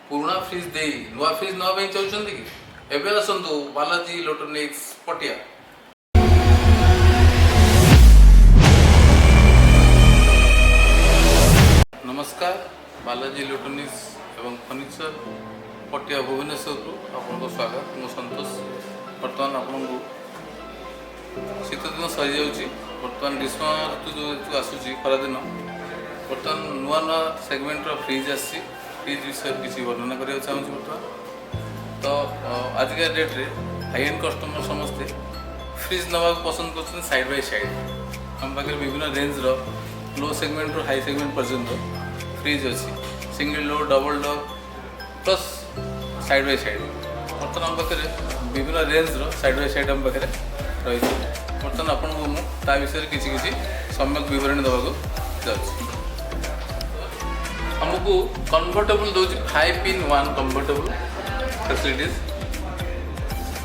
पुराना फ्रिज दे नुआ फ्रिज नवा ପାଇଁ ଚାହୁଛନ୍ତି କି ଏବେ ଆସନ୍ତୁ ବାଲାଜୀ ଇଲେକ୍ଟ୍ରୋନିକ୍ସ ପଟିଆ। नमस्कार बालाजी इलेक्ट्रोनिक्स एवं फर्निचर पटिया भुवनेश्वर आपको स्वागत। मो सतोष बर्तमान आपन शीत दिन सरी जाऊँगी बर्तमान ग्रीष्म ऋतु जो आसूँ खरा दिन बर्तमान नुआ नुआ सेगमेंटर फ्रिज आसी फ्रिज विषय किसी वर्णना करने चाहूँगी। बर्तमान तो आजिका डेट्रे हाई एंड कस्टमर समस्ते फ्रिज नवा पसंद कर साइड बाय साइड आम पाखे विभिन्न रेंज लो सेगमेंट रो हाई सेगमेंट पर्यंत फ्रिज अच्छी single door double door plus side by side बर्तमान आम पाखे विभिन्न रेंज साइड बाय साइड आम पाखे रही बर्तमान आपको मुझे विषय किसी सम्यक विवरण देवाक जाऊँगी। आमको कन्वर्टेबल दूसरी 5-in-1 convertible facilities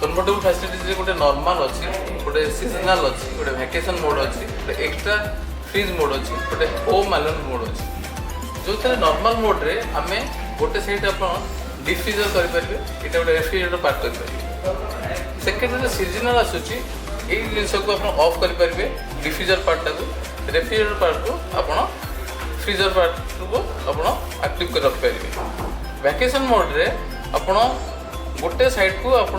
convertible facilities गोटे नॉर्मल अच्छी गोटे सीजनाल अच्छी गोटे वैकेशन मोड अच्छी गोटे एक्स्ट्रा फ्रिज मोड अच्छी गोटे होम अलाउन मोड अच्छी जो थे नॉर्मल मोड रे आमे गोटे साइड आप डिफ्यूजर करेंगे ये गोटे रेफ्रिजरेटर पार्ट करेंगे। सेकेंड सीजनाल आसूची ये जिनस को आप ऑफ करेंगे डिफ्यूजर पार्टा को रेफ्रिजरेटर पार्ट को आप फ्रीजर पार्ट को आप एक्टिव कर रखिपारे। वैकेशन मोड रे आप गोटे साइड को आप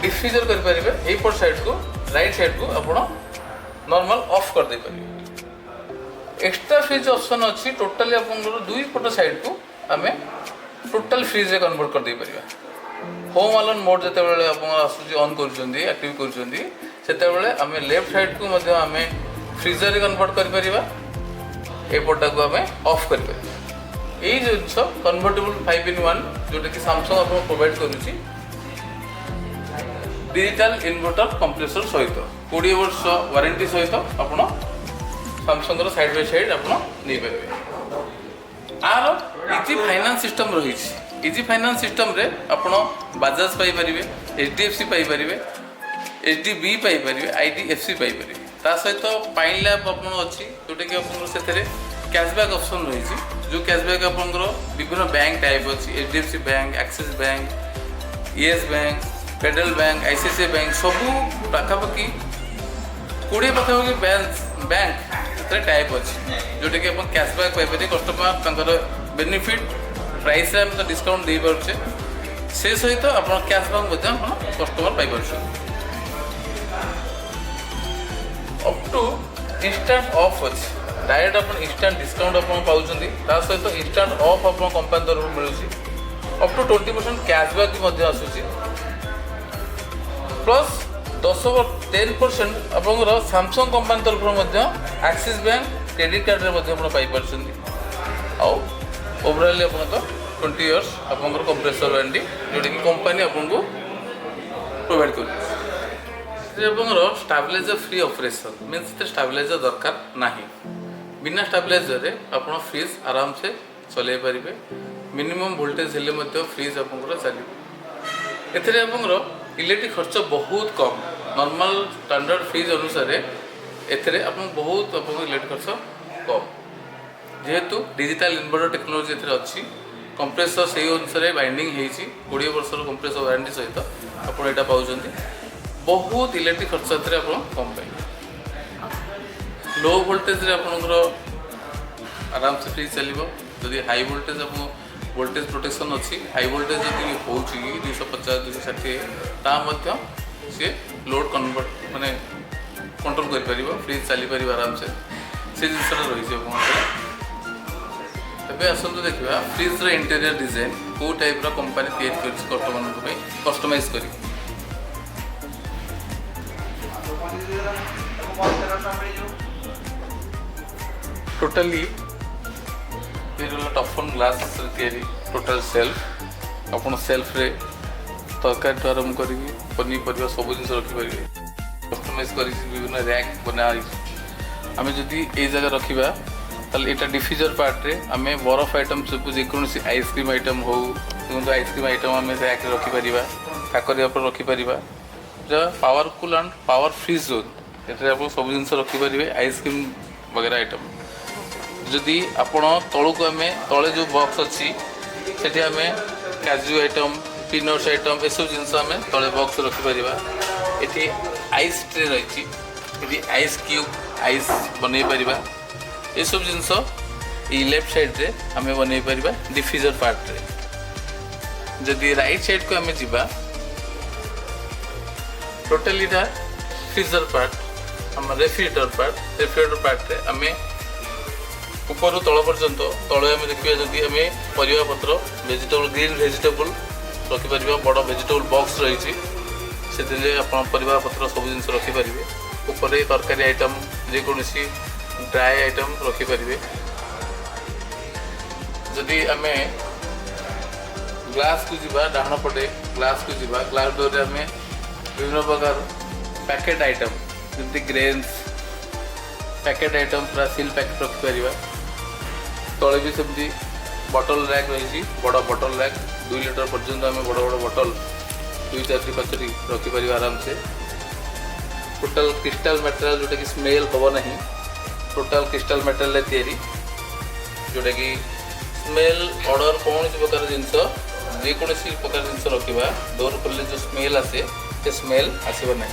डिफ्यूजर करेंगे यहीपट साइड को राइट साइड को आप नॉर्मल ऑफ कर दे पारे। एक्स्ट्रा फ्रिज ऑप्शन अच्छी टोटाली आप दुई पट साइड को आम टोटाल फ्रिज कन्वर्ट कर दे पारिबा। होम अलाउन मोड जिते आप आसूँ ऑन करेक्टिव करते आम लेफ्ट साइड को आम फ्रीजर कन्वर्ट कर एपटा को आम ऑफ कर यही जिनस कन्वर्टेबल 5-in-1 जोटा कि सैमसंग आप प्रोवाइड करुच्ची डिजिटल इन्वर्टर कंप्रेसर सहित 20 वर्ष वारंटी सहित आप सैमसंग साइड बाय साइड आप नहीं पारे। आर इजी फाइनेंस सिस्टम रही इजी फाइनेंस सिस्टम रे आप Bajaj Piper HDFC Piper HDB Piper IDFC Piper ता सहित पाइन लैब आप अच्छी जोटा कि आप कैशबैक ऑप्शन रही जो कैशबैक आप विभिन्न बैंक टाइप अच्छी HDFC bank axis bank yes bank federal bank ICICI bank सबू पाखापाखि 20 पाखापाखि बैंक टाइप अच्छी जोटा कि आप कैशबैक पाइपर कस्टमर बेनिफिट प्राइस आम तो डिस्काउंट दे पारे से सहित आप कैशबैक कस्टमर पाइपर अप टू इंस्टांट ऑफ अच्छी डायरेक्ट आप इंस्टांट डिस्काउंट आप पाँच सहित इंस्टांट ऑफ आप कंपनी तरफ मिलूँ अप टू 20% कैशबैक भी आसूँ प्लस 10% आप सैमसंग कंपनी तरफ एक्सिस बैंक क्रेडिट कार्ड रे पाइपर आउ ओवरऑल आप 20 इयर्स आप कंप्रेसर वारंटी जोटा कि कंपनी आपको प्रोवाइड कर स्टाबिलाइजर फ्री ऑपरेशन मीन्स स्टाबिलाइजर दरकार नहीं बिना स्टाबिलाइजर रे आप फ्रिज आराम से चलै पारे मिनिमम वोल्टेज हेल्ले फ्रिज आप चलो आप इलेक्ट्रिक खर्च बहुत कम नॉर्मल स्टैंडर्ड फ्रिज अनुसार एथे आप बहुत आप इलेक्ट्रिक खर्च कम जेहेतु डिजिटल इन्वर्टर टेक्नोलोजी अच्छी कंप्रेसर से अनुसार बाइंडिंग होती 20 वर्ष कंप्रेसर वारंटी सहित आप यहाँ पाँच बहुत इलेक्ट्रिक खर्च आप कम पाए लो वोल्टेज आपंकर आराम से फ्रिज चलो जदि हाई वोल्टेज आप वोल्टेज प्रोटेक्शन अच्छी हाई वोल्टेज जब हो 250-260 सी लोड कन्वर्ट माने कंट्रोल कर फ्रिज चली पार आराम से जिनसा रही है। आसतु देखा फ्रिज इंटेरियर डिजाइन कौ टाइप कंपनी कस्टमर कस्टमाइज कर टोटाली टफन ग्लास टोटाल सेल्फ आप सेल्फ रे तरकारी आरम्भ कर पनीपरिया सब जिन रखिपारे कस्टमाइज कर विभिन्न रैक बना आम जदि ये जगह रखा ताल यहाँ डिफ्यूजर पार्ट रे आम बरफ आइटम सब जेकोसी आइसक्रीम आइटम हो आइसक्रीम आइटम आम रैक रखिपर काकरिया पर रखिपर power cool and power freeze zone ये आप सब जिन रखिपारे आइसक्रीम वगैरह आइटम जदि आपण तलू को आम तले जो बॉक्स अच्छी से काजू आइटम पीनट्स आइटम एसब जिनस आम तले बॉक्स रखिपर। ये आइस ट्रे रही ये आइस क्यूब आइस बनई पार ये सब जिनस ये लेफ्ट साइड रे आम बनई पार डिफ्यूजर पार्ट रे। जदि राइट साइड को आम जा टोटाली फ्रीजर पार्ट आम रेफ्रिजरेटर पार्ट रे आम ऊपर तल पर्यंत तले आम देखिए जदि आम परिवा पत्र वेजिटेबल ग्रीन वेजिटेबल रखिपर बड़ वेजिटेबल बॉक्स रही से आप परिवा पत्र सब जिन रखिपर। ऊपर तरकारी आइटम जेकोसी ड्राई आइटम रखिपर। जदि आम ग्लास को जीवा डाण पटे ग्लास को जीवा ग्लास डोर आम विभिन्न प्रकार पैकेट आइटम जमी ग्रेन्स पैकेट आइटम पूरा सील पैकेट रखिपर। तले भी सेमती बटल रैक रही बड़ बटल रैक 2 लीटर पर्यंत आम बड़ बड़ बटल 2-4-5 रखिपर आराम से। टोटाल क्रिस्टाल मटेरियल जोटा कि स्मेल हम ना टोटाल क्रिस्टाल मटेरियल तैयारी जोटा कि स्मेल ऑर्डर कौन प्रकार जिनस जेकोसी प्रकार जिनस रखा डोर खोलने जो स्मेल आसे से स्मेल आसब ना।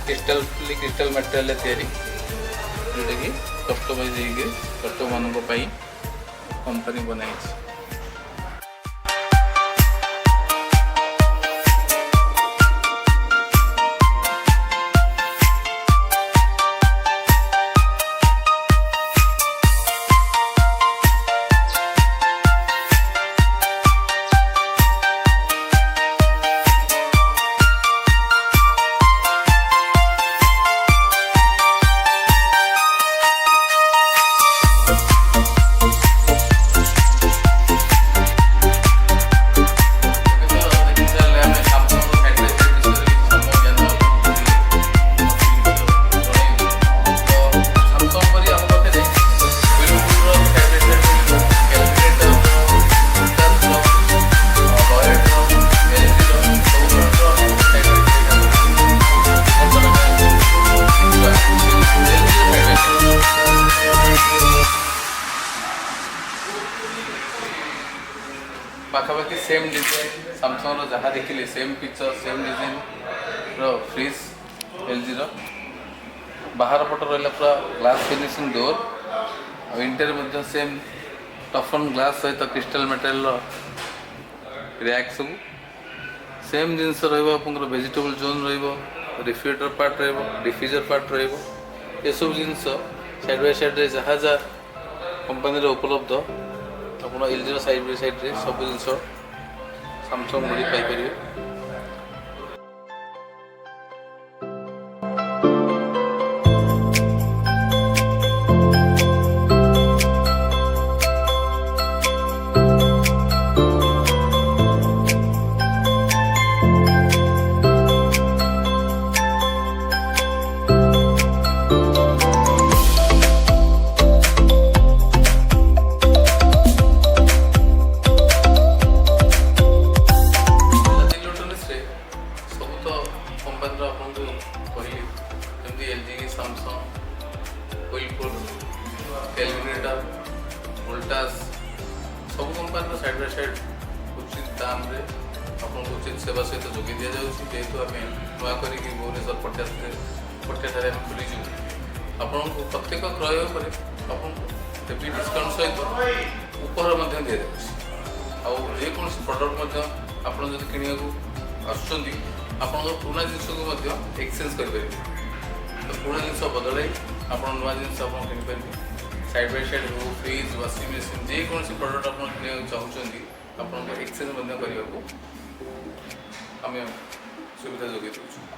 क्रिस्टाल मटेरियल तैयारी जोटा कि कस्टमाइज कस्टमर मानी कंपनी बनाई। पाखापाखि सेम डिजाइन सामसंग जहाँ देखिले same picture same design fridge LG बाहर पट रहा पूरा ग्लास फिनिशिंग डोर और इंटर सेम टफन ग्लास सहित क्रिस्टाल मटेरियल रैक सब सेम जिनस vegetable zone refrigerator part diffuser part ये सब जिनस साइड बाय साइड जहाँ जहाँ कंपनी उपलब्ध आप एलजी साइड बाय साइड सब जिन सामसंग मिल पाइपर। LG Samsung Whirlpool calculator Voltas सब कंपनी साइड बाय साइड उचित दाम रे आपको उचित सेवा सहित जोगी दि जाऊँगी जेहेतु आम नुआ कर भुवनेश्वर पटिया खोलीचु आपन प्रत्येक क्रय पर हेवी डिस्काउंट सहित उपहार दि जाऊँगी प्रडक्ट आप किणा आसुँच आप पुराना जिनस एक्सचेंज करेंगे तो पुराना जिनस बदल आप नुआ जिनस किनीपर साइड बाय साइड हो फ्रिज वाशिंग मशीन जेकोसी प्रडक्ट आप किणा चाहते आप एक्सचेंज करने को आम सुविधा जोगे दूँ।